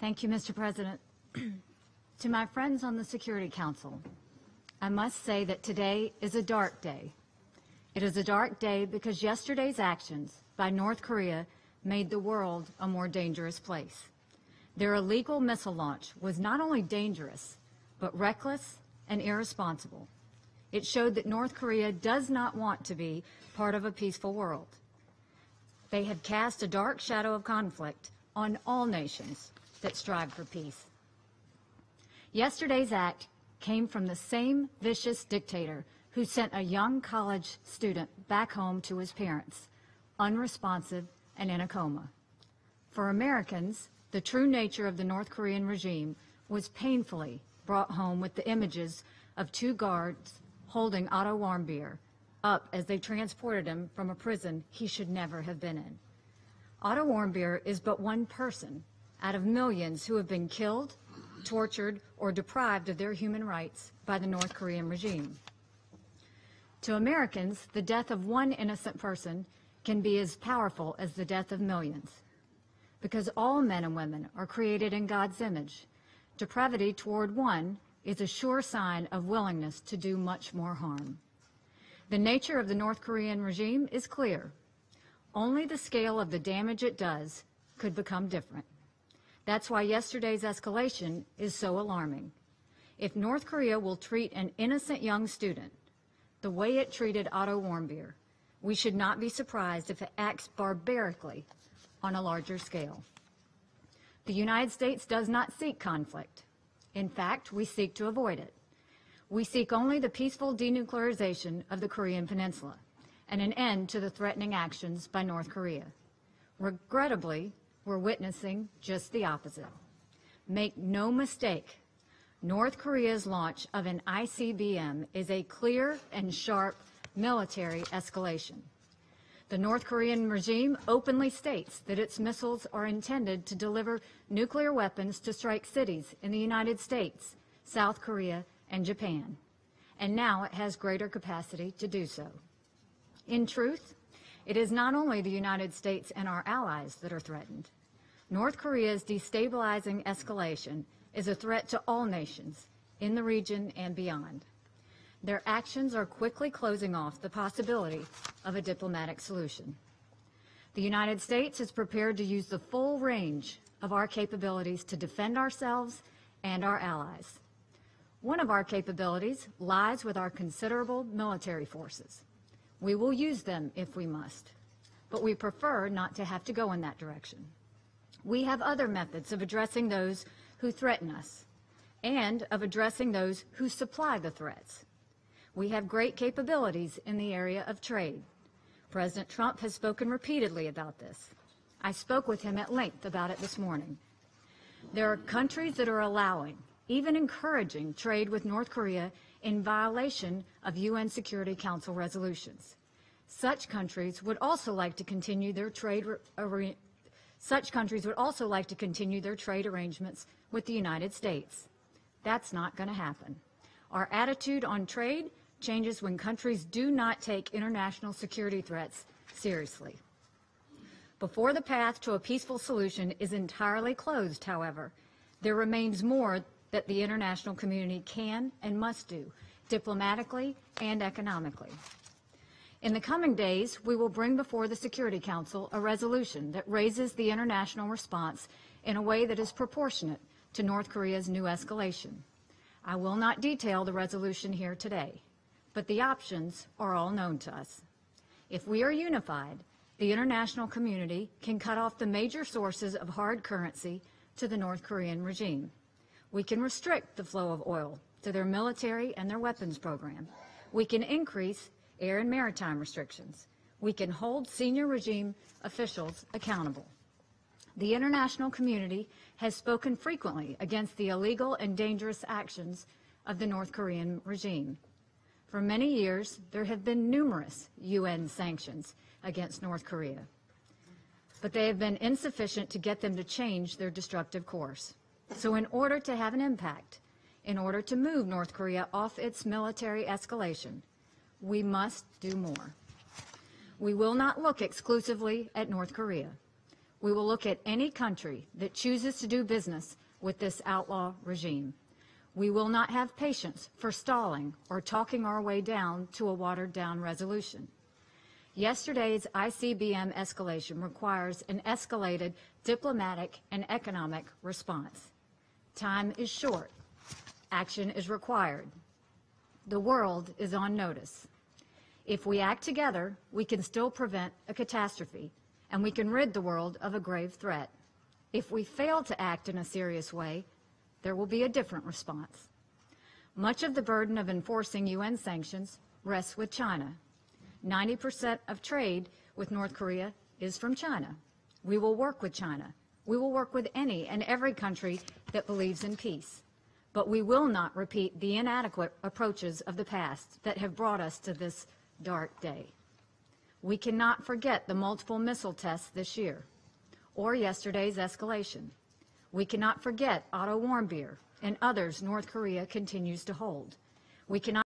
Thank you, Mr. President. To my friends on the Security Council, I must say that today is a dark day. It is a dark day because yesterday's actions by North Korea made the world a more dangerous place. Their illegal missile launch was not only dangerous, but reckless and irresponsible. It showed that North Korea does not want to be part of a peaceful world. They have cast a dark shadow of conflict on all nations that strive for peace. Yesterday's act came from the same vicious dictator who sent a young college student back home to his parents, unresponsive and in a coma. For Americans, the true nature of the North Korean regime was painfully brought home with the images of two guards holding Otto Warmbier up as they transported him from a prison he should never have been in. Otto Warmbier is but one person out of millions who have been killed, tortured, or deprived of their human rights by the North Korean regime. To Americans, the death of one innocent person can be as powerful as the death of millions. Because all men and women are created in God's image, depravity toward one is a sure sign of willingness to do much more harm. The nature of the North Korean regime is clear. Only the scale of the damage it does could become different. That's why yesterday's escalation is so alarming. If North Korea will treat an innocent young student the way it treated Otto Warmbier, we should not be surprised if it acts barbarically on a larger scale. The United States does not seek conflict. In fact, we seek to avoid it. We seek only the peaceful denuclearization of the Korean Peninsula and an end to the threatening actions by North Korea. Regrettably, we're witnessing just the opposite. Make no mistake, North Korea's launch of an ICBM is a clear and sharp military escalation. The North Korean regime openly states that its missiles are intended to deliver nuclear weapons to strike cities in the United States, South Korea, and Japan. And now it has greater capacity to do so. In truth, it is not only the United States and our allies that are threatened. North Korea's destabilizing escalation is a threat to all nations in the region and beyond. Their actions are quickly closing off the possibility of a diplomatic solution. The United States is prepared to use the full range of our capabilities to defend ourselves and our allies. One of our capabilities lies with our considerable military forces. We will use them if we must, but we prefer not to have to go in that direction. We have other methods of addressing those who threaten us and of addressing those who supply the threats. We have great capabilities in the area of trade. President Trump has spoken repeatedly about this. I spoke with him at length about it this morning. There are countries that are allowing, even encouraging, trade with North Korea in violation of UN Security Council resolutions. Such countries would also like to continue their trade arrangements with the United States. That's not going to happen. Our attitude on trade changes when countries do not take international security threats seriously. Before the path to a peaceful solution is entirely closed, however, there remains more that the international community can and must do, diplomatically and economically. In the coming days, we will bring before the Security Council a resolution that raises the international response in a way that is proportionate to North Korea's new escalation. I will not detail the resolution here today, but the options are all known to us. If we are unified, the international community can cut off the major sources of hard currency to the North Korean regime. We can restrict the flow of oil to their military and their weapons program. We can increase air and maritime restrictions. We can hold senior regime officials accountable. The international community has spoken frequently against the illegal and dangerous actions of the North Korean regime. For many years, there have been numerous UN sanctions against North Korea, but they have been insufficient to get them to change their destructive course. So in order to have an impact, in order to move North Korea off its military escalation, we must do more. We will not look exclusively at North Korea. We will look at any country that chooses to do business with this outlaw regime. We will not have patience for stalling or talking our way down to a watered-down resolution. Yesterday's ICBM escalation requires an escalated diplomatic and economic response. Time is short. Action is required. The world is on notice. If we act together, we can still prevent a catastrophe, and we can rid the world of a grave threat. If we fail to act in a serious way, there will be a different response. Much of the burden of enforcing UN sanctions rests with China. 90% of trade with North Korea is from China. We will work with China. We will work with any and every country that believes in peace. But we will not repeat the inadequate approaches of the past that have brought us to this dark day. We cannot forget the multiple missile tests this year or yesterday's escalation. We cannot forget Otto Warmbier and others North Korea continues to hold. We cannot